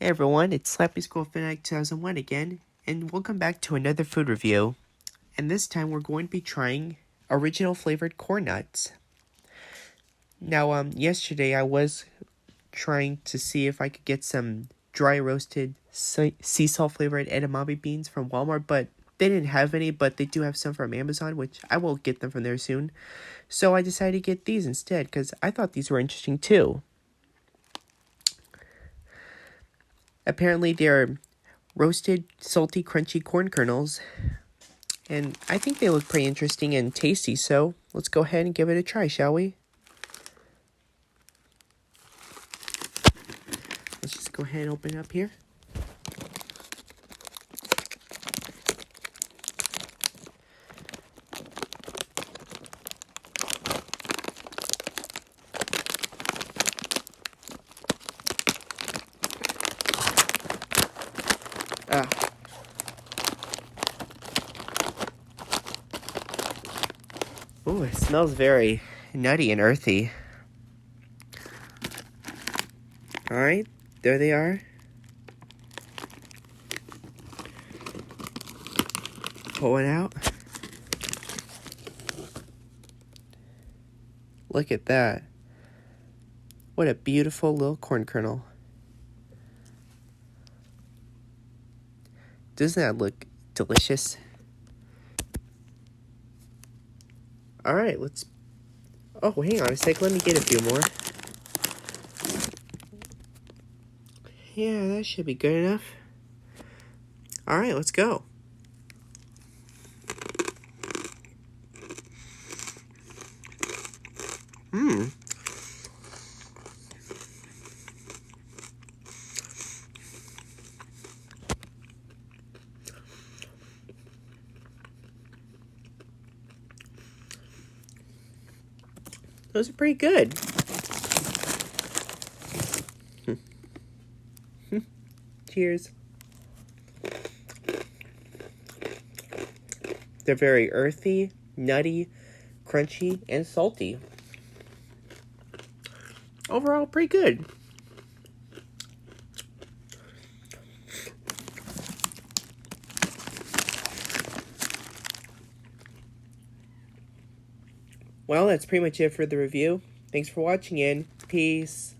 Hey everyone, it's Slappy School Fanatic 2001 again, and welcome back to another food review. And this time we're going to be trying original flavored corn nuts. Now, yesterday I was trying to see if I could get some dry roasted sea salt flavored edamame beans from Walmart, but they didn't have any, but they do have some from Amazon, which I will get them from there soon. So I decided to get these instead, because I thought these were interesting too. Apparently they're roasted, salty, crunchy corn kernels, and I think they look pretty interesting and tasty, so let's go ahead and give it a try, shall we? Let's just go ahead and open it up here. Ooh, it smells very nutty and earthy. Alright, there they are. Pull it out. Look at that. What a beautiful little corn kernel. Doesn't that look delicious? Alright, let's... Oh, hang on a sec. Let me get a few more. Yeah, that should be good enough. Alright, let's go. Those are pretty good. Cheers. They're very earthy, nutty, crunchy, and salty. Overall, pretty good. Well, that's pretty much it for the review. Thanks for watching and peace.